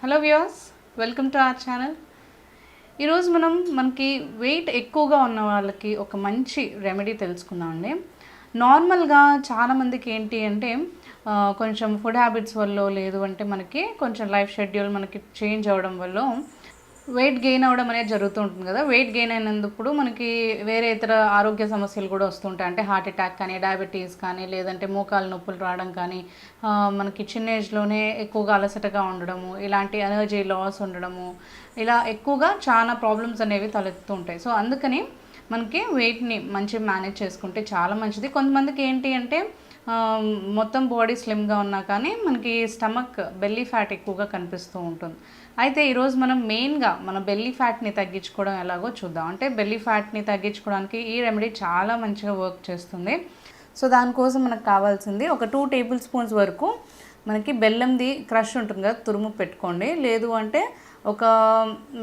Hello viewers, welcome to our channel. ఈరోజు మనకి wait ఎక్కువగా ఉన్న వాళ్ళకి ఒక మంచి రెమెడీ తెలుసుకుందామండి. నార్మల్గా చాలామందికి ఏంటి అంటే కొంచెం ఫుడ్ హ్యాబిట్స్ వల్ల, లేదు అంటే మనకి కొంచెం లైఫ్ షెడ్యూల్ మనకి చేంజ్ అవ్వడం వల్ల వెయిట్ గెయిన్ అవ్వడం అనేది జరుగుతూ ఉంటుంది కదా. వెయిట్ గెయిన్ అయినందుకు మనకి వేరే ఇతర ఆరోగ్య సమస్యలు కూడా వస్తుంటాయి. అంటే హార్ట్ అటాక్ కానీ, డయాబెటీస్ కానీ, లేదంటే మోకాలు నొప్పులు రావడం కానీ, మనకి చిన్న ఏజ్లోనే ఎక్కువగా అలసటగా ఉండడము, ఇలాంటి ఎనర్జీ లాస్ ఉండడము, ఇలా ఎక్కువగా చాలా ప్రాబ్లమ్స్ అనేవి తలెత్తుతూ ఉంటాయి. సో అందుకని మనకి వెయిట్ని మంచిగా మేనేజ్ చేసుకుంటే చాలా మంచిది. కొంతమందికి ఏంటి అంటే మొత్తం బాడీ స్లిమ్గా ఉన్నా కానీ మనకి స్టమక్ బెల్లీ ఫ్యాట్ ఎక్కువగా కనిపిస్తూ ఉంటుంది. అయితే ఈరోజు మనం మెయిన్గా మన బెల్లీ ఫ్యాట్ని తగ్గించుకోవడం ఎలాగో చూద్దాం. అంటే బెల్లీ ఫ్యాట్ని తగ్గించుకోవడానికి ఈ రెమెడీ చాలా మంచిగా వర్క్ చేస్తుంది. సో దానికోసం మనకు కావాల్సింది ఒక 2 టేబుల్ స్పూన్స్ వరకు మనకి బెల్లంది క్రష్ ఉంటుంది కదా, తురుము పెట్టుకోండి. లేదు అంటే ఒక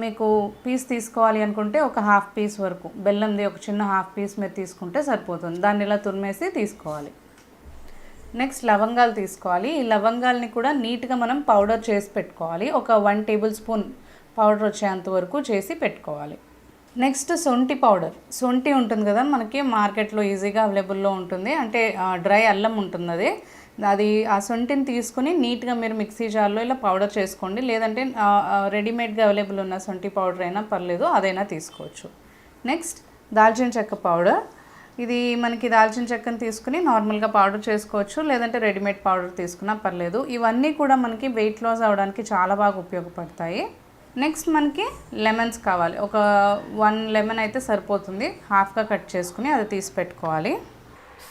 మీకు పీస్ తీసుకోవాలి అనుకుంటే ఒక హాఫ్ పీస్ వరకు బెల్లంది ఒక చిన్న హాఫ్ పీస్ మీరు తీసుకుంటే సరిపోతుంది. దాన్ని ఇలా తురిమేసి తీసుకోవాలి. నెక్స్ట్ లవంగాలు తీసుకోవాలి. ఈ లవంగాల్ని కూడా నీట్గా మనం పౌడర్ చేసి పెట్టుకోవాలి. ఒక 1 టేబుల్ స్పూన్ పౌడర్ వచ్చేంత వరకు చేసి పెట్టుకోవాలి. నెక్స్ట్ శొంఠి పౌడర్. శొంఠి ఉంటుంది కదా, మనకి మార్కెట్లో ఈజీగా అవైలబుల్లో ఉంటుంది. అంటే డ్రై అల్లం ఉంటుంది. అది ఆ శొంఠిని తీసుకుని నీట్గా మీరు మిక్సీ జార్లో ఇలా పౌడర్ చేసుకోండి. లేదంటే రెడీమేడ్గా అవైలబుల్ ఉన్న శొంఠి పౌడర్ అయినా పర్లేదు, అదైనా తీసుకోవచ్చు. నెక్స్ట్ దాల్చిన చెక్క పౌడర్. ఇది మనకి దాల్చిన చెక్కను తీసుకుని నార్మల్గా పౌడర్ చేసుకోవచ్చు, లేదంటే రెడీమేడ్ పౌడర్ తీసుకున్నా పర్లేదు. ఇవన్నీ కూడా మనకి వెయిట్ లాస్ అవ్వడానికి చాలా బాగా ఉపయోగపడతాయి. నెక్స్ట్ మనకి లెమన్స్ కావాలి. ఒక 1 లెమన్ అయితే సరిపోతుంది. హాఫ్గా కట్ చేసుకుని అది తీసి పెట్టుకోవాలి.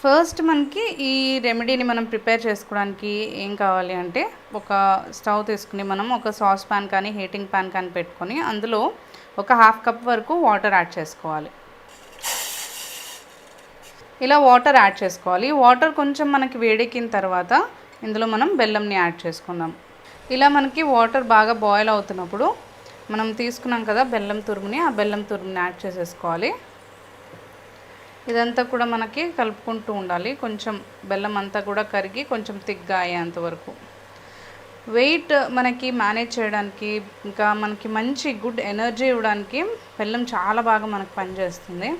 ఫస్ట్ మనకి ఈ రెమెడీని మనం ప్రిపేర్ చేసుకోవడానికి ఏం కావాలి అంటే ఒక స్టవ్ తీసుకుని మనం ఒక సాస్ ప్యాన్ కానీ హీటింగ్ ప్యాన్ కానీ పెట్టుకొని అందులో ఒక హాఫ్ కప్ వరకు వాటర్ యాడ్ చేసుకోవాలి. ఇలా వాటర్ యాడ్ చేసుకోవాలి. వాటర్ కొంచెం మనకి వేడెక్కిన తర్వాత ఇందులో మనం బెల్లంని యాడ్ చేసుకుందాం. ఇలా మనకి వాటర్ బాగా బాయిల్ అవుతున్నప్పుడు మనం తీసుకున్నాం కదా బెల్లం తురుముని, ఆ బెల్లం తురుముని యాడ్ చేసేసుకోవాలి. ఇదంతా కూడా మనకి కలుపుకుంటూ ఉండాలి. కొంచెం బెల్లం అంతా కూడా కరిగి కొంచెం థిక్గా అయ్యేంత వరకు. వెయిట్ మనకి మేనేజ్ చేయడానికి, ఇంకా మనకి మంచి గుడ్ ఎనర్జీ ఇవ్వడానికి బెల్లం చాలా బాగా మనకు పనిచేస్తుంది.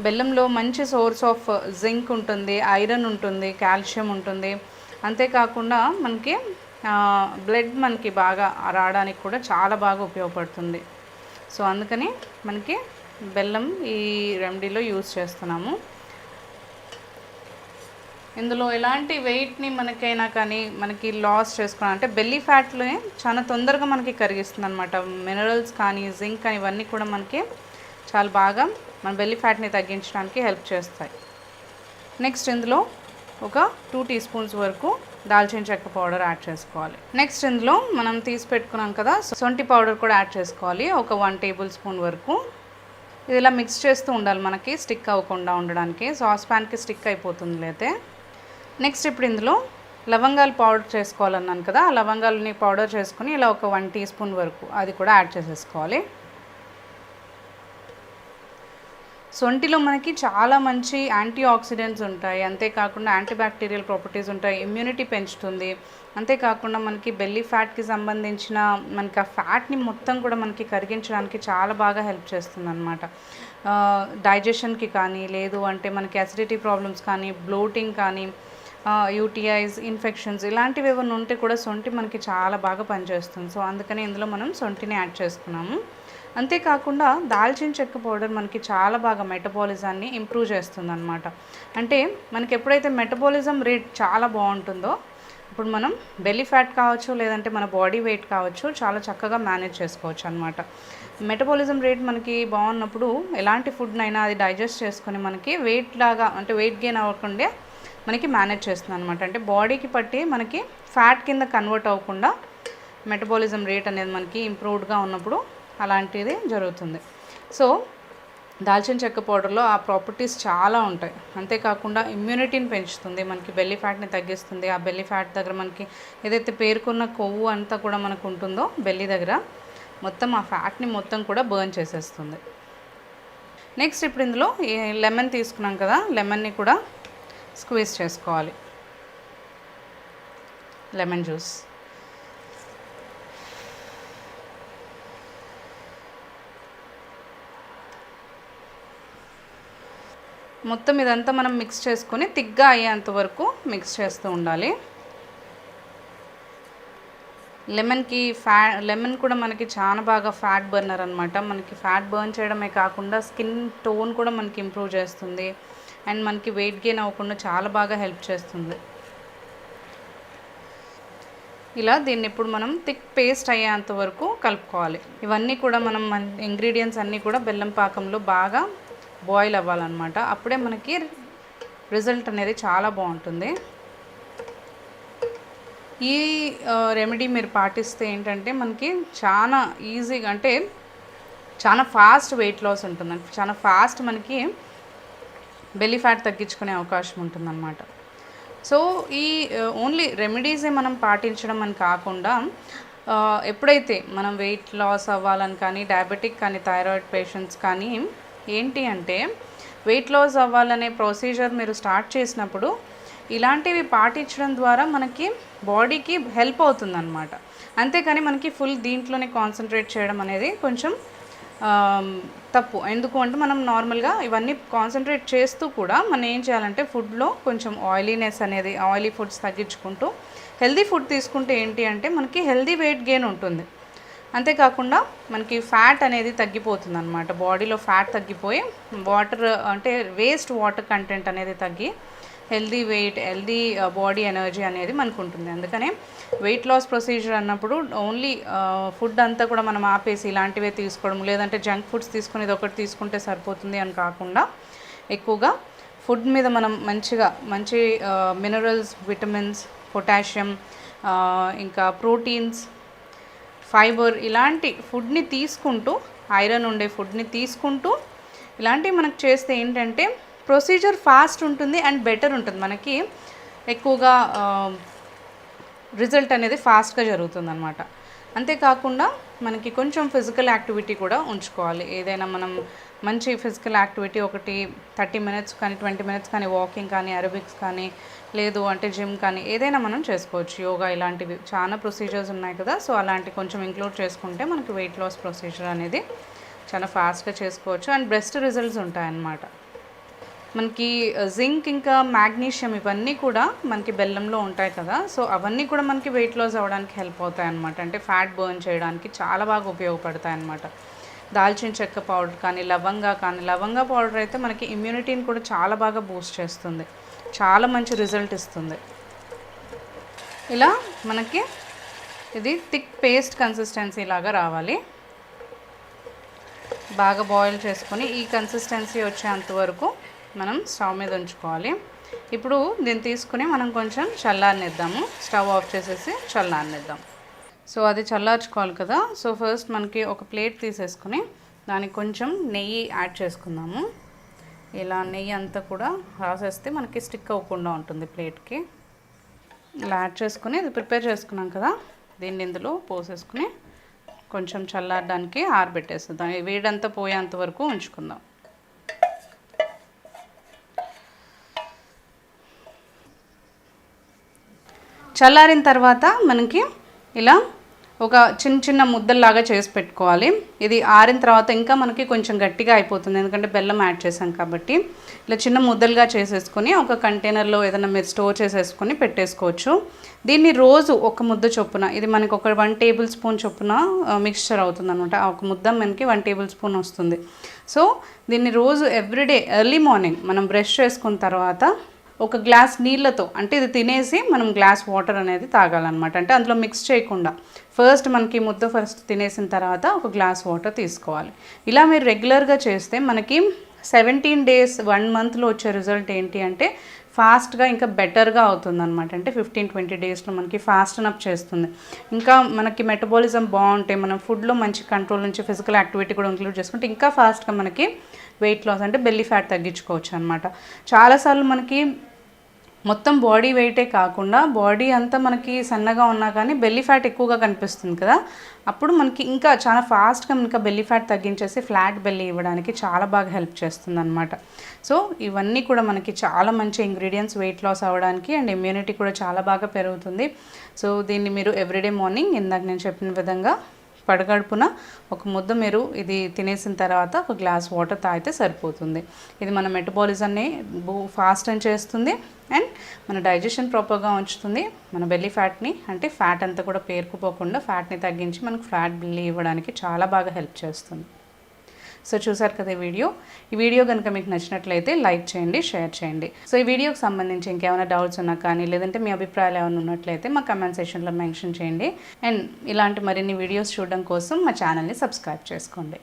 బెల్లంలో మంచి సోర్స్ ఆఫ్ జింక్ ఉంటుంది, ఐరన్ ఉంటుంది, కాల్షియం ఉంటుంది. అంతేకాకుండా మనకి బ్లడ్ మనకి బాగా రావడానికి కూడా చాలా బాగా ఉపయోగపడుతుంది. సో అందుకని మనకి బెల్లం ఈ రెమెడీలో యూజ్ చేస్తున్నాము. ఇందులో ఎలాంటి వెయిట్ని మనకైనా కానీ మనకి లాస్ చేసుకోవడం అంటే బెల్లీ ఫ్యాట్ని చాలా తొందరగా మనకి కరిగిస్తుంది అనమాట. మినరల్స్ కానీ జింక్ కానీ ఇవన్నీ కూడా మనకి చాలా బాగా మన బెల్లీ ఫ్యాట్ని తగ్గించడానికి హెల్ప్ చేస్తాయి. నెక్స్ట్ ఇందులో ఒక 2 టీ స్పూన్స్ వరకు దాల్చిన చెక్క పౌడర్ యాడ్ చేసుకోవాలి. నెక్స్ట్ ఇందులో మనం తీసి పెట్టుకున్నాం కదా శొంఠి పౌడర్ కూడా యాడ్ చేసుకోవాలి. ఒక 1 టేబుల్ స్పూన్ వరకు. ఇది ఇలా మిక్స్ చేస్తూ ఉండాలి మనకి స్టిక్ అవ్వకుండా ఉండడానికి. సాస్ ప్యాన్కి స్టిక్ అయిపోతుంది లేతే. నెక్స్ట్ ఇప్పుడు ఇందులో లవంగాలు పౌడర్ చేసుకోవాలన్నాను కదా, ఆ లవంగాలని పౌడర్ చేసుకుని ఇలా ఒక 1 టీ స్పూన్ వరకు అది కూడా యాడ్ చేసేసుకోవాలి. శొంఠిలో మనకి చాలా మంచి యాంటీ ఆక్సిడెంట్స్ ఉంటాయి. అంతేకాకుండా యాంటీబ్యాక్టీరియల్ ప్రాపర్టీస్ ఉంటాయి. ఇమ్యూనిటీ పెంచుతుంది. అంతేకాకుండా మనకి బెల్లీ ఫ్యాట్కి సంబంధించిన మనకి ఆ ఫ్యాట్ని మొత్తం కూడా మనకి కరిగించడానికి చాలా బాగా హెల్ప్ చేస్తుంది అనమాట. డైజెషన్కి కానీ, లేదు అంటే మనకి అసిడిటీ ప్రాబ్లమ్స్ కానీ, బ్లోటింగ్ కానీ, యూటీఐస్, ఇన్ఫెక్షన్స్ ఇలాంటివి ఏమైనా ఉంటే కూడా శొంఠి మనకి చాలా బాగా పనిచేస్తుంది. సో అందుకని ఇందులో మనం శొంఠిని యాడ్ చేసుకున్నాము. అంతేకాకుండా దాల్చిన చెక్క పౌడర్ మనకి చాలా బాగా మెటబాలిజాన్ని ఇంప్రూవ్ చేస్తుంది అనమాట. అంటే మనకి ఎప్పుడైతే మెటబాలిజం రేట్ చాలా బాగుంటుందో ఇప్పుడు మనం బెల్లీ ఫ్యాట్ కావచ్చు, లేదంటే మన బాడీ వెయిట్ కావచ్చు, చాలా చక్కగా మేనేజ్ చేసుకోవచ్చు అనమాట. మెటబాలిజం రేట్ మనకి బాగున్నప్పుడు ఎలాంటి ఫుడ్నైనా అది డైజెస్ట్ చేసుకొని మనకి వెయిట్ లాగా అంటే వెయిట్ గెయిన్ అవ్వకుండా మనకి మేనేజ్ చేస్తుంది అనమాట. అంటే బాడీకి పట్టి మనకి ఫ్యాట్ కింద కన్వర్ట్ అవ్వకుండా మెటబాలిజం రేట్ అనేది మనకి ఇంప్రూవ్డ్గా ఉన్నప్పుడు అలాంటిది జరుగుతుంది. సో దాల్చిన చెక్క పౌడర్లో ఆ ప్రాపర్టీస్ చాలా ఉంటాయి. అంతేకాకుండా ఇమ్యూనిటీని పెంచుతుంది, మనకి బెల్లీ ఫ్యాట్ని తగ్గిస్తుంది. ఆ బెల్లీ ఫ్యాట్ దగ్గర మనకి ఏదైతే పేరుకున్న కొవ్వు అంతా కూడా మనకు ఉంటుందో బెల్లీ దగ్గర మొత్తం ఆ ఫ్యాట్ని మొత్తం కూడా బర్న్ చేసేస్తుంది. నెక్స్ట్ ఇప్పుడు ఇందులో లెమన్ తీసుకున్నాం కదా, లెమన్ని కూడా స్క్వీజ్ చేసుకోవాలి. లెమన్ జ్యూస్ మొత్తం ఇదంతా మనం మిక్స్ చేసుకొని థిక్గా అయ్యేంత వరకు మిక్స్ చేస్తూ ఉండాలి. లెమన్ కూడా మనకి చాలా బాగా ఫ్యాట్ బర్నర్ అనమాట. మనకి ఫ్యాట్ బర్న్ చేయడమే కాకుండా స్కిన్ టోన్ కూడా మనకి ఇంప్రూవ్ చేస్తుంది అండ్ మనకి వెయిట్ గెయిన్ అవ్వకుండా చాలా బాగా హెల్ప్ చేస్తుంది. ఇలా దీన్ని ఇప్పుడు మనం థిక్ పేస్ట్ అయ్యేంత వరకు కలుపుకోవాలి. ఇవన్నీ కూడా మనం ఇంగ్రీడియంట్స్ అన్నీ కూడా బెల్లం పాకంలో బాగా బాయిల్ అవ్వాలన్నమాట. అప్పుడే మనకి రిజల్ట్ అనేది చాలా బాగుంటుంది. ఈ రెమెడీ మీరు పాటిస్తే ఏంటంటే మనకి చాలా ఈజీగా, అంటే చాలా ఫాస్ట్ వెయిట్ లాస్ ఉంటుంది, చాలా ఫాస్ట్ మనకి బెల్లీ ఫ్యాట్ తగ్గించుకునే అవకాశం ఉంటుందన్నమాట. సో ఈ ఓన్లీ రెమెడీసే మనం పాటించడం అని కాకుండా ఎప్పుడైతే మనం వెయిట్ లాస్ అవ్వాలని కానీ, డయాబెటిక్ కానీ, థైరాయిడ్ పేషెంట్స్ కానీ ఏంటి అంటే వెయిట్ లాస్ అవ్వాలనే ప్రొసీజర్ మీరు స్టార్ట్ చేసినప్పుడు ఇలాంటివి పాటించడం ద్వారా మనకి బాడీకి హెల్ప్ అవుతుందన్నమాట. అంతేకాని మనకి ఫుల్ దీంట్లోనే కాన్సన్ట్రేట్ చేయడం అనేది కొంచెం తప్పు. ఎందుకు అంటే మనం నార్మల్గా ఇవన్నీ కాన్సన్ట్రేట్ చేస్తూ కూడా మనం ఏం చేయాలంటే ఫుడ్లో కొంచెం ఆయిలీనెస్ అనేది, ఆయిలీ ఫుడ్స్ తగ్గించుకుంటూ హెల్దీ ఫుడ్ తీసుకుంటే ఏంటి అంటే మనకి హెల్దీ వెయిట్ గెయిన్ ఉంటుంది. అంతేకాకుండా మనకి ఫ్యాట్ అనేది తగ్గిపోతుంది అనమాట. బాడీలో ఫ్యాట్ తగ్గిపోయి వాటర్ అంటే వేస్ట్ వాటర్ కంటెంట్ అనేది తగ్గి healthy weight, healthy body energy అనేది మనకు ఉంటుంది. అందుకనే వెయిట్ లాస్ ప్రొసీజర్ అన్నప్పుడు ఓన్లీ ఫుడ్ అంతా కూడా మనం ఆపేసి ఇలాంటివే తీసుకోవడం, లేదంటే జంక్ ఫుడ్స్ తీసుకుని ఇది ఒకటి తీసుకుంటే సరిపోతుంది అని కాకుండా ఎక్కువగా ఫుడ్ మీద మనం మంచి మినరల్స్, విటమిన్స్, పొటాషియం, ఇంకా ప్రోటీన్స్, ఫైబర్ ఇలాంటి ఫుడ్ని తీసుకుంటూ, ఐరన్ ఉండే ఫుడ్ని తీసుకుంటూ ఇలాంటివి మనకు చేస్తే ఏంటంటే ప్రొసీజర్ ఫాస్ట్ ఉంటుంది అండ్ బెటర్ ఉంటుంది. మనకి ఎక్కువగా రిజల్ట్ అనేది ఫాస్ట్గా జరుగుతుంది అనమాట. అంతేకాకుండా మనకి కొంచెం ఫిజికల్ యాక్టివిటీ కూడా ఉంచుకోవాలి. ఏదైనా మనం మంచి ఫిజికల్ యాక్టివిటీ ఒకటి 30 minutes కానీ 20 minutes కానీ వాకింగ్ కానీ, అరోబిక్స్ కానీ, లేదు అంటే జిమ్ కానీ ఏదైనా మనం చేసుకోవచ్చు. యోగా ఇలాంటివి చాలా ప్రొసీజర్స్ ఉన్నాయి కదా. సో అలాంటి కొంచెం ఇంక్లూడ్ చేసుకుంటే మనకి వెయిట్ లాస్ ప్రొసీజర్ అనేది చాలా ఫాస్ట్గా చేసుకోవచ్చు అండ్ బెస్ట్ రిజల్ట్స్ ఉంటాయన్నమాట. మనకి జింక్ ఇంకా మ్యాగ్నీషియం ఇవన్నీ కూడా మనకి బెల్లంలో ఉంటాయి కదా. సో అవన్నీ కూడా మనకి వెయిట్ లాస్ అవ్వడానికి హెల్ప్ అవుతాయి అన్నమాట. అంటే ఫ్యాట్ బర్న్ చేయడానికి చాలా బాగా ఉపయోగపడతాయి అన్నమాట. దాల్చిన చెక్క పౌడర్ కానీ, లవంగా పౌడర్ అయితే మనకి ఇమ్యూనిటీని కూడా చాలా బాగా బూస్ట్ చేస్తుంది, చాలా మంచి రిజల్ట్ ఇస్తుంది. ఇలా మనకి ఇది థిక్ పేస్ట్ కన్సిస్టెన్సీ లాగా రావాలి. బాగా బాయిల్ చేసుకొని ఈ కన్సిస్టెన్సీ వచ్చేంత వరకు మనం స్టవ్ మీద ఉంచుకోవాలి. ఇప్పుడు దీన్ని తీసుకుని మనం కొంచెం చల్లారనిద్దాము. స్టవ్ ఆఫ్ చేసేసి చల్లారనిద్దాం. సో అది చల్లార్చుకోవాలి కదా. సో ఫస్ట్ మనకి ఒక ప్లేట్ తీసేసుకుని దానికి కొంచెం నెయ్యి యాడ్ చేసుకుందాము. ఇలా నెయ్యి అంతా కూడా రాసేస్తే మనకి స్టిక్ అవ్వకుండా ఉంటుంది ప్లేట్కి. ఇలా యాడ్ చేసుకుని ఇది ప్రిపేర్ చేసుకున్నాం కదా, దీన్ని ఇందులో పోసేసుకుని కొంచెం చల్లారడానికి ఆరబెట్టేస్తాం. వేడంతా పోయేంత వరకు ఉంచుకుందాం. చల్లారిన తర్వాత మనకి ఇలా ఒక చిన్న ముద్దల్లాగా చేసి పెట్టుకోవాలి. ఇది ఆరిన తర్వాత ఇంకా మనకి కొంచెం గట్టిగా అయిపోతుంది, ఎందుకంటే బెల్లం యాడ్ చేసాం కాబట్టి. ఇలా చిన్న ముద్దలుగా చేసేసుకొని ఒక కంటైనర్లో ఏదైనా మీరు స్టోర్ చేసేసుకొని పెట్టేసుకోవచ్చు. దీన్ని రోజు ఒక ముద్ద చొప్పున, ఇది మనకి ఒక 1 tablespoon చొప్పున మిక్స్చర్ అవుతుంది అనమాట. ఒక ముద్ద మనకి 1 tablespoon వస్తుంది. సో దీన్ని రోజు ఎవ్రీడే ఎర్లీ మార్నింగ్ మనం బ్రష్ చేసుకున్న తర్వాత ఒక గ్లాస్ నీళ్ళతో, అంటే ఇది తినేసి మనం గ్లాస్ వాటర్ అనేది తాగాలన్నమాట. అంటే అందులో మిక్స్ చేయకుండా ఫస్ట్ మనకి ముద్ద ఫస్ట్ తినేసిన తర్వాత ఒక గ్లాస్ వాటర్ తీసుకోవాలి. ఇలా మీరు రెగ్యులర్గా చేస్తే మనకి 17 days 1 monthలో వచ్చే రిజల్ట్ ఏంటి అంటే ఫాస్ట్గా ఇంకా బెటర్గా అవుతుంది అనమాట. అంటే 15-20 daysలో మనకి ఫాస్ట్ అప్ చేస్తుంది. ఇంకా మనకి మెటబాలిజం బాగుంటే మనం ఫుడ్లో మంచి కంట్రోల్ నుంచి ఫిజికల్ యాక్టివిటీ కూడా ఇంక్లూడ్ చేసుకుంటే ఇంకా ఫాస్ట్గా మనకి వెయిట్ లాస్ అంటే బెల్లీ ఫ్యాట్ తగ్గించుకోవచ్చు అనమాట. చాలాసార్లు మనకి మొత్తం బాడీ వెయిటే కాకుండా బాడీ అంతా మనకి సన్నగా ఉన్నా కానీ బెల్లీ ఫ్యాట్ ఎక్కువగా కనిపిస్తుంది కదా. అప్పుడు మనకి ఇంకా చాలా ఫాస్ట్గా ఇంకా బెల్లీ ఫ్యాట్ తగ్గించేసి ఫ్లాట్ బెల్లీ ఇవ్వడానికి చాలా బాగా హెల్ప్ చేస్తుంది అనమాట. సో ఇవన్నీ కూడా మనకి చాలా మంచి ఇంగ్రీడియంట్స్ వెయిట్ లాస్ అవ్వడానికి అండ్ ఇమ్యూనిటీ కూడా చాలా బాగా పెరుగుతుంది. సో దీన్ని మీరు ఎవ్రీడే మార్నింగ్ ఇందాక నేను చెప్పిన విధంగా పడగడుపున ఒక ముద్ద మీరు ఇది తినేసిన తర్వాత ఒక గ్లాస్ వాటర్ తాగితే సరిపోతుంది. ఇది మన మెటబాలిజంని ఫాస్ట్ అని చేస్తుంది అండ్ మన డైజెషన్ ప్రాపర్గా ఉంచుతుంది. మన బెల్లీ ఫ్యాట్ని అంటే ఫ్యాట్ అంతా కూడా పేరుకుపోకుండా ఫ్యాట్ని తగ్గించి మనకు ఫ్లాట్ బెల్లీ ఇవ్వడానికి చాలా బాగా హెల్ప్ చేస్తుంది. సో చూసారు కదా ఈ వీడియో కనుక మీకు నచ్చినట్లయితే లైక్ చేయండి, షేర్ చేయండి. సో ఈ వీడియోకి సంబంధించి ఇంకేమైనా డౌట్స్ ఉన్నా కానీ లేదంటే మీ అభిప్రాయాలు ఏమైనా ఉన్నట్లయితే మా కమెంట్ సెక్షన్లో మెన్షన్ చేయండి. అండ్ ఇలాంటి మరిన్ని వీడియోస్ చూడడం కోసం మా ఛానల్ని సబ్స్క్రైబ్ చేసుకోండి.